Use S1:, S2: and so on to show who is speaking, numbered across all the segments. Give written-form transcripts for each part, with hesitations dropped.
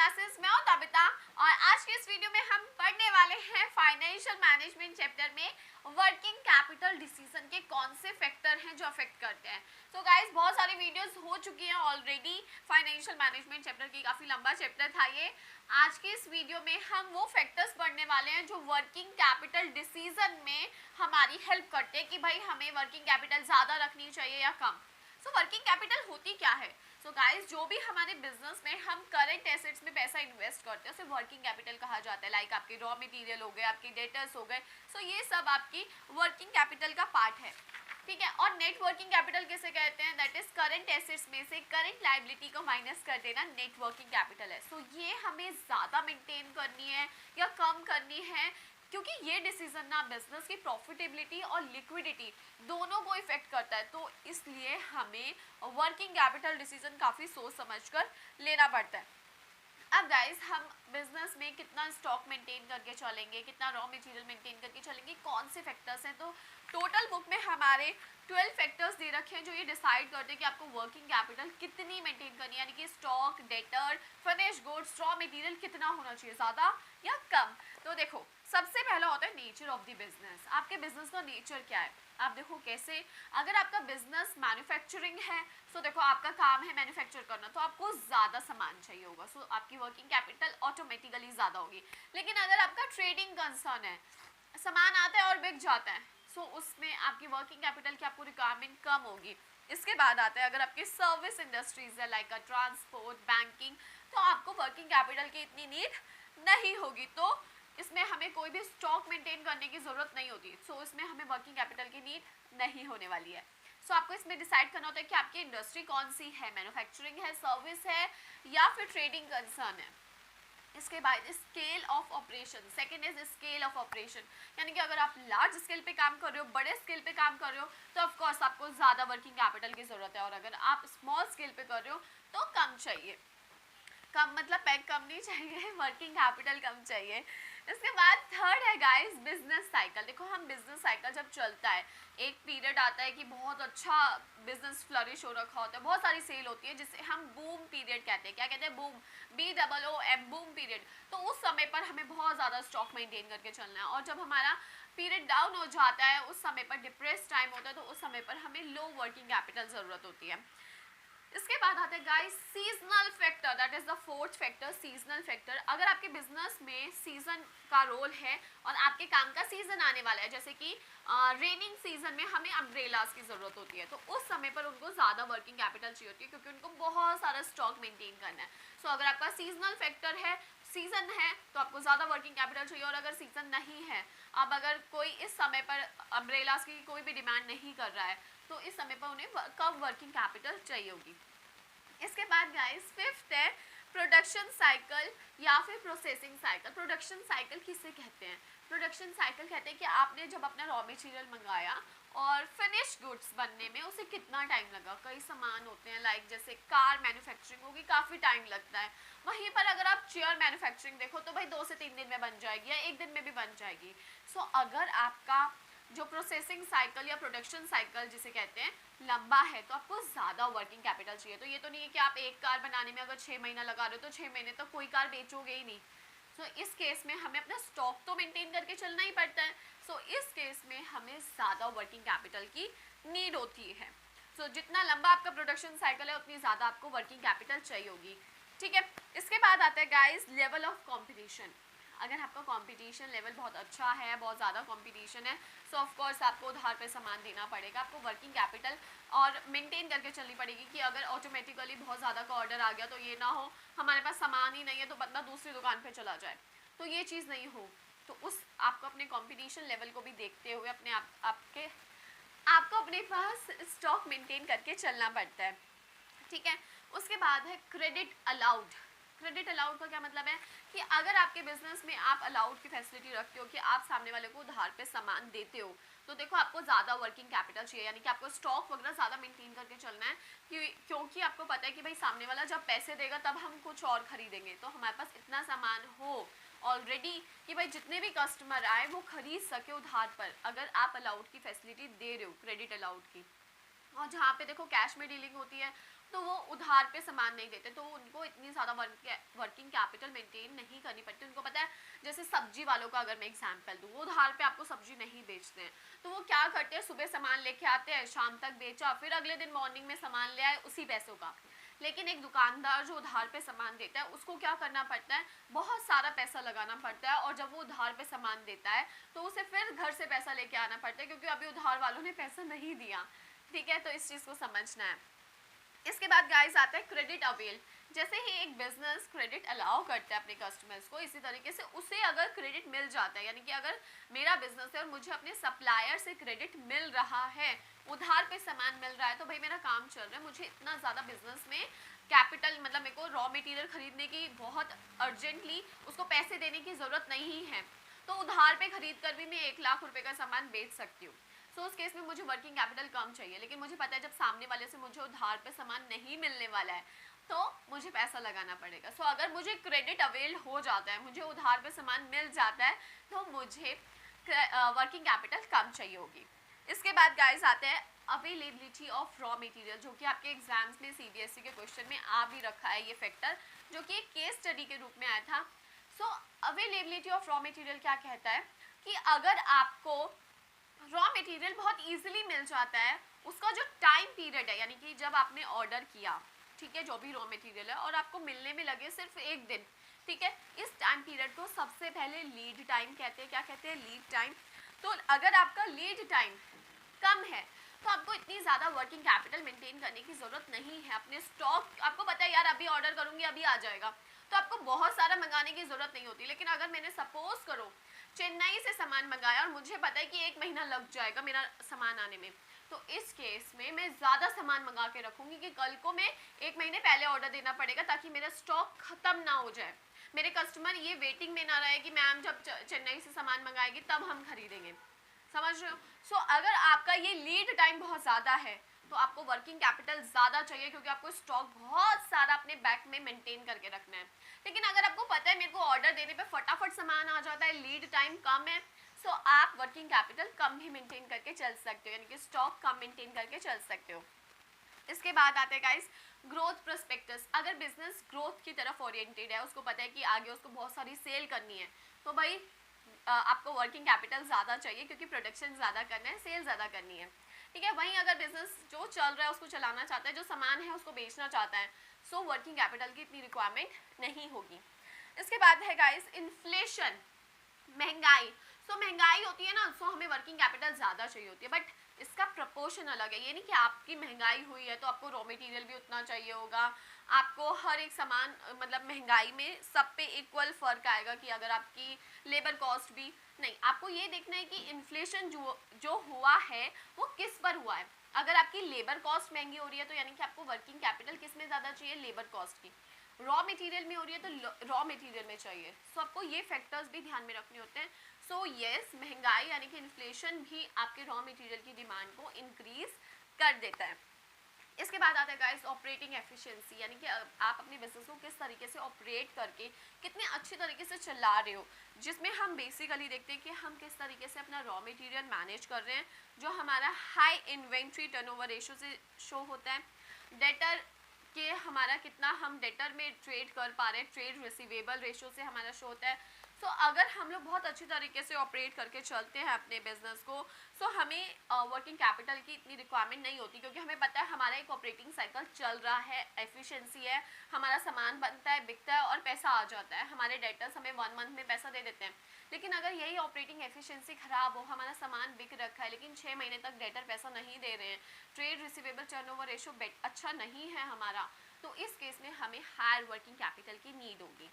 S1: Classes में हूं Tabitha और आज के इस वीडियो में हम पढ़ने वाले हैं फाइनेंशियल मैनेजमेंट चैप्टर में वर्किंग कैपिटल डिसीजन के कौन से फैक्टर हैं जो अफेक्ट करते हैं। तो गाइस बहुत सारी वीडियोस हो चुकी हैं ऑलरेडी, फाइनेंशियल मैनेजमेंट चैप्टर की काफ़ी लंबा चैप्टर था ये। आज के इस वीडियो में हम वो फैक्टर्स पढ़ने वाले हैं जो वर्किंग कैपिटल डिसीजन में हमारी हेल्प करते हैं कि भाई हमें वर्किंग कैपिटल ज़्यादा रखनी चाहिए या कम। सो वर्किंग कैपिटल होती क्या है? सो गाइस जो भी हमारे बिजनेस में हम करंट एसेट्स में पैसा इन्वेस्ट करते हैं उसे वर्किंग कैपिटल कहा जाता है। लाइक आपके रॉ मटेरियल हो गए, आपके डेटर्स हो गए, सो ये सब आपकी वर्किंग कैपिटल का पार्ट है, ठीक है। और नेट वर्किंग कैपिटल किसे कहते हैं? दैट इज करंट एसेट्स में से करंट लायबिलिटी को माइनस कर देना नेट वर्किंग कैपिटल है। सो ये हमें ज़्यादा मेंटेन करनी है या कम करनी है, क्योंकि ये डिसीजन ना बिजनेस की प्रॉफिटेबिलिटी और लिक्विडिटी दोनों को इफेक्ट करता है। तो इसलिए हमें वर्किंग कैपिटल डिसीजन काफ़ी सोच समझकर लेना पड़ता है। अब गाइस हम बिजनेस में कितना स्टॉक मेंटेन करके चलेंगे, कितना रॉ मटेरियल मेंटेन करके चलेंगे, कौन से फैक्टर्स हैं? तो टोटल बुक में हमारे 12 फैक्टर्स दे रखे हैं जो ये डिसाइड करते हैं कि आपको वर्किंग कैपिटल कितनी मेंटेन करनी है, यानी कि stock, debtor, finish goods, raw material कितना होना चाहिए, ज़्यादा या कम। तो देखो सबसे पहला होता है नेचर ऑफ द बिजनेस। आपके बिजनेस का नेचर क्या है? आप देखो कैसे, अगर आपका बिजनेस मैन्युफैक्चरिंग है सो देखो आपका काम है मैन्युफैक्चर करना, तो आपको ज़्यादा सामान चाहिए होगा, सो आपकी वर्किंग कैपिटल ऑटोमेटिकली ज़्यादा होगी। लेकिन अगर आपका ट्रेडिंग कंसर्न है, सामान आता है और बिक जाता है, सो उसमें आपकी वर्किंग कैपिटल की आपको रिक्वायरमेंट कम होगी। इसके बाद आता है अगर आपकी सर्विस इंडस्ट्रीज है लाइक ट्रांसपोर्ट, बैंकिंग, तो आपको वर्किंग कैपिटल की इतनी नीड नहीं होगी। तो इसमें हमें कोई भी स्टॉक मेंटेन करने की ज़रूरत नहीं होती, सो इसमें हमें वर्किंग कैपिटल की नीड नहीं होने वाली है। सो आपको इसमें डिसाइड करना होता है कि आपकी इंडस्ट्री कौन सी है, मैन्युफैक्चरिंग है, सर्विस है या फिर ट्रेडिंग कंसर्न है। इसके बाद scale of operation, second is scale of operation, यानी कि अगर आप लार्ज स्केल पे काम कर रहे हो, बड़े स्केल पे काम कर रहे हो, तो ऑफ कोर्स आपको ज़्यादा वर्किंग कैपिटल की ज़रूरत है, और अगर आप स्मॉल स्केल पे कर रहे हो तो कम चाहिए। कम मतलब पैक कम नहीं चाहिए, वर्किंग कैपिटल कम चाहिए। इसके बाद थर्ड है गाइस बिजनेस साइकिल। देखो हम बिजनेस साइकिल जब चलता है, एक पीरियड आता है कि बहुत अच्छा बिजनेस फ्लरिश हो रखा होता है, बहुत सारी सेल होती है, जिसे हम बूम पीरियड कहते हैं। क्या कहते हैं? Boom, BOOM, boom period. तो उस समय पर हमें बहुत ज़्यादा स्टॉक मेंटेन करके चलना है, और जब हमारा पीरियड डाउन हो जाता है, उस समय पर डिप्रेस टाइम होता है, तो उस समय पर हमें लो वर्किंग कैपिटल ज़रूरत होती है। इसके बाद आता है guys seasonal factor, that is the fourth factor, seasonal factor. अगर आपके बिजनेस में सीजन का रोल है और आपके काम का सीजन आने वाला है, जैसे कि रेनिंग सीजन में हमें अम्ब्रेलास की ज़रूरत होती है, तो उस समय पर उनको ज़्यादा वर्किंग कैपिटल चाहिए होती है, क्योंकि उनको बहुत सारा स्टॉक मेंटेन करना है। सो अगर आपका सीजनल फैक्टर है, सीजन है, तो आपको ज़्यादा वर्किंग कैपिटल चाहिए। और अगर सीजन नहीं है, अब अगर कोई इस समय पर अम्ब्रेलास की कोई भी डिमांड नहीं कर रहा है, तो इस समय पर उन्हें कम वर्किंग कैपिटल चाहिए होगी। इसके बाद गाइस फिफ्थ है प्रोडक्शन साइकिल या फिर प्रोसेसिंग साइकिल। प्रोडक्शन साइकिल किसे कहते हैं? प्रोडक्शन साइकिल कहते हैं कि आपने जब अपना रॉ मटेरियल मंगाया और फिनिश गुड्स बनने में उसे कितना टाइम लगा। कई सामान होते हैं लाइक जैसे कार मैन्युफैक्चरिंग होगी, काफ़ी टाइम लगता है। वहीं पर अगर आप चेयर मैन्युफैक्चरिंग देखो तो भाई 2 से 3 दिन में बन जाएगी या 1 दिन में भी बन जाएगी। सो अगर आपका जो प्रोसेसिंग साइकिल या प्रोडक्शन साइकिल जिसे कहते हैं लंबा है, तो आपको ज़्यादा वर्किंग कैपिटल चाहिए। तो ये तो नहीं है कि आप एक कार बनाने में अगर 6 महीना लगा रहे हो तो 6 महीने तक कोई कार बेचोगे ही नहीं। सो इस केस में हमें अपना स्टॉक तो मेंटेन करके चलना ही पड़ता है। सो इस केस में हमें ज़्यादा वर्किंग कैपिटल की नीड होती है। सो जितना लंबा आपका प्रोडक्शन साइकिल है उतनी ज़्यादा आपको वर्किंग कैपिटल चाहिए होगी, ठीक है। इसके बाद आता है गाइस लेवल ऑफ कॉम्पिटिशन। अगर आपका कंपटीशन लेवल बहुत अच्छा है, बहुत ज़्यादा कंपटीशन है, सो ऑफ कोर्स आपको उधार पे सामान देना पड़ेगा, आपको वर्किंग कैपिटल और मेंटेन करके चलनी पड़ेगी कि अगर ऑटोमेटिकली बहुत ज़्यादा का ऑर्डर आ गया तो ये ना हो हमारे पास सामान ही नहीं है तो बंदा दूसरी दुकान पे चला जाए, तो ये चीज़ नहीं हो। तो उस आपको अपने कॉम्पिटिशन लेवल को भी देखते हुए अपने आपको अपने पास स्टॉक मेंटेन करके चलना पड़ता है, ठीक है। उसके बाद है क्रेडिट अलाउड। क्रेडिट अलाउड का क्या मतलब है कि अगर आपके बिजनेस में आप अलाउड की फैसिलिटी रखते हो कि आप सामने वाले को उधार पे सामान देते हो, तो देखो आपको ज़्यादा वर्किंग कैपिटल चाहिए, यानी कि आपको स्टॉक वगैरह ज़्यादा मेंटेन करके चलना है, क्योंकि आपको पता है कि भाई सामने वाला जब पैसे देगा तब हम कुछ और खरीदेंगे, तो हमारे पास इतना सामान हो ऑलरेडी कि भाई जितने भी कस्टमर आए वो खरीद सके उधार पर, अगर आप अलाउड की फैसिलिटी दे रहे हो, क्रेडिट अलाउड की। और जहाँ पे देखो कैश में डीलिंग होती है तो वो उधार पे सामान नहीं देते, तो उनको इतनी ज़्यादा वर्किंग कैपिटल मेंटेन नहीं करनी पड़ती। उनको पता है, जैसे सब्जी वालों का अगर मैं एग्जांपल दूँ, वो उधार पे आपको सब्जी नहीं बेचते हैं, तो वो क्या करते हैं, सुबह सामान लेके आते हैं, शाम तक बेचा, फिर अगले दिन मॉर्निंग में सामान ले आए उसी पैसों का। लेकिन एक दुकानदार जो उधार पे सामान देता है, उसको क्या करना पड़ता है, बहुत सारा पैसा लगाना पड़ता है, और जब वो उधार पे सामान देता है तो उसे फिर घर से पैसा लेके आना पड़ता है, क्योंकि अभी उधार वालों ने पैसा नहीं दिया। ठीक है, तो इस चीज़ को समझना है। इसके बाद गाइस आता है क्रेडिट अवेल। जैसे ही एक बिजनेस क्रेडिट अलाउ करता है अपने कस्टमर्स को, इसी तरीके से उसे अगर क्रेडिट मिल जाता है, यानी कि अगर मेरा बिजनेस है और मुझे अपने सप्लायर से क्रेडिट मिल रहा है, उधार पे सामान मिल रहा है, तो भाई मेरा काम चल रहा है, मुझे इतना ज़्यादा बिजनेस में कैपिटल, मतलब मेरे को रॉ मटेरियल खरीदने की बहुत अर्जेंटली उसको पैसे देने की ज़रूरत नहीं है, तो उधार पे खरीद कर भी मैं 1 लाख रुपए का सामान बेच सकती हूँ। सो उस केस में मुझे वर्किंग कैपिटल कम चाहिए, लेकिन मुझे पता है जब सामने वाले से मुझे उधार पे सामान नहीं मिलने वाला है, तो मुझे पैसा लगाना पड़ेगा। सो अगर मुझे क्रेडिट अवेल हो जाता है, मुझे उधार पे सामान मिल जाता है, तो मुझे वर्किंग कैपिटल कम चाहिए होगी। इसके बाद गाइस आते हैं अवेलेबिलिटी ऑफ रॉ मटेरियल, जो कि आपके एग्जाम्स में सीबीएसई के क्वेश्चन में आ भी रखा है ये फैक्टर, जो कि एक केस स्टडी के रूप में आया था। सो अवेलेबिलिटी ऑफ रॉ मटेरियल क्या कहता है कि अगर आपको रॉ मटेरियल बहुत इजीली मिल जाता है, उसका जो टाइम पीरियड है, यानी कि जब आपने ऑर्डर किया, ठीक है, जो भी रॉ मटेरियल है, और आपको मिलने में लगे सिर्फ 1 दिन, ठीक है, इस टाइम पीरियड को सबसे पहले लीड टाइम कहते हैं। क्या कहते हैं? Lead time. तो अगर आपका लीड टाइम कम है, तो आपको इतनी ज़्यादा वर्किंग कैपिटल मेंटेन करने की ज़रूरत नहीं है। अपने स्टॉक, आपको पता है यार अभी ऑर्डर करूँगी अभी आ जाएगा, तो आपको बहुत सारा मंगाने की ज़रूरत नहीं होती। लेकिन अगर मैंने सपोज करो चेन्नई से सामान मंगाया और मुझे पता है कि 1 महीना लग जाएगा मेरा सामान आने में, तो इस केस में मैं ज़्यादा सामान मंगा के रखूँगी कि कल को मैं 1 महीने पहले ऑर्डर देना पड़ेगा, ताकि मेरा स्टॉक ख़त्म ना हो जाए, मेरे कस्टमर ये वेटिंग में ना रहे कि मैम जब चेन्नई से सामान मंगाएगी तब हम खरीदेंगे। समझ रहे हो? सो अगर आपका ये लीड टाइम बहुत ज़्यादा है, तो आपको वर्किंग कैपिटल ज़्यादा चाहिए, क्योंकि आपको स्टॉक बहुत सारा अपने बैक में मेंटेन करके रखना है। लेकिन अगर आपको पता है मेरे को ऑर्डर देने पे फटाफट सामान आ जाता है, लीड टाइम कम है, सो आप वर्किंग कैपिटल कम भी मेंटेन करके चल सकते हो, यानी कि स्टॉक कम मेंटेन करके चल सकते हो। इसके बाद आते हैं गाइस ग्रोथ प्रोस्पेक्टस। अगर बिजनेस ग्रोथ की तरफ ओरिएंटेड है, उसको पता है कि आगे उसको बहुत सारी सेल करनी है, तो भाई आपको वर्किंग कैपिटल ज़्यादा चाहिए, क्योंकि प्रोडक्शन ज़्यादा करना है, सेल ज़्यादा करनी है। ठीक है, वहीं अगर बिजनेस जो चल रहा है उसको चलाना चाहता है, जो सामान है उसको बेचना चाहता है, सो वर्किंग कैपिटल की इतनी रिक्वायरमेंट नहीं होगी। इसके बाद है गाइस इन्फ्लेशन, महंगाई। सो महंगाई होती है ना, सो हमें वर्किंग कैपिटल ज़्यादा चाहिए होती है, बट इसका प्रपोर्शन अलग है। ये नहीं कि आपकी महंगाई हुई है तो आपको रॉ मटेरियल भी उतना चाहिए होगा, आपको हर एक सामान, मतलब महंगाई में सब पे इक्वल फ़र्क आएगा कि अगर आपकी लेबर कॉस्ट भी नहीं। आपको ये देखना है कि इन्फ्लेशन जो हुआ है वो किस पर हुआ है। अगर आपकी लेबर कॉस्ट महंगी हो रही है, तो यानी कि आपको वर्किंग कैपिटल किस में ज़्यादा चाहिए? लेबर कॉस्ट की। रॉ मटेरियल में हो रही है तो रॉ मटेरियल में चाहिए। सो आपको ये फैक्टर्स भी ध्यान में रखने होते हैं। सो यस, महंगाई यानी कि इन्फ्लेशन भी आपके रॉ मटेरियल की डिमांड को इंक्रीज कर देता है। इसके बाद आता है गाइस ऑपरेटिंग एफिशिएंसी, यानी कि आप अपने बिजनेस को किस तरीके से ऑपरेट करके कितने अच्छे तरीके से चला रहे हो, जिसमें हम बेसिकली देखते हैं कि हम किस तरीके से अपना रॉ मटेरियल मैनेज कर रहे हैं, जो हमारा हाई इन्वेंट्री टर्नओवर रेशियो से शो होता है। डेटर के हमारा कितना हम डेटर में ट्रेड कर पा रहे हैं, ट्रेड रिसीवेबल रेशियो से हमारा शो होता है। सो अगर हम लोग बहुत अच्छी तरीके से ऑपरेट करके चलते हैं अपने बिजनेस को, सो हमें वर्किंग कैपिटल की इतनी रिक्वायरमेंट नहीं होती, क्योंकि हमें पता है हमारा एक ऑपरेटिंग साइकिल चल रहा है, एफिशिएंसी है, हमारा सामान बनता है, बिकता है और पैसा आ जाता है। हमारे डेटर्स हमें 1 मंथ में पैसा दे देते हैं। लेकिन अगर यही ऑपरेटिंग एफिशिएंसी खराब हो, हमारा सामान बिक रखा है लेकिन 6 महीने तक डेटर पैसा नहीं दे रहे हैं, ट्रेड रिसीवेबल टर्नओवर रेशियो अच्छा नहीं है हमारा, तो इस केस में हमें हायर वर्किंग कैपिटल की नीड होगी।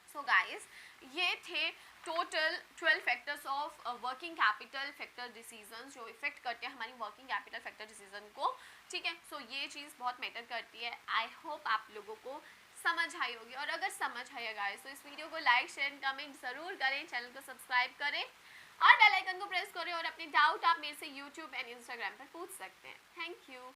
S1: सो गाइस, ये थे total 12 factors of working capital factor decision, जो इफेक्ट करते हैं हमारी वर्किंग कैपिटल फैक्टर डिसीजन को। ठीक है, सो ये चीज़ बहुत मैटर करती है। आई होप आप लोगों को समझ आई होगी, और अगर समझ आई गाइस तो इस वीडियो को लाइक शेयर कमेंट ज़रूर करें, चैनल को सब्सक्राइब करें और बेल आइकन को प्रेस करें, और अपने डाउट आप मेरे से यूट्यूब एंड इंस्टाग्राम पर पूछ सकते हैं। Thank you.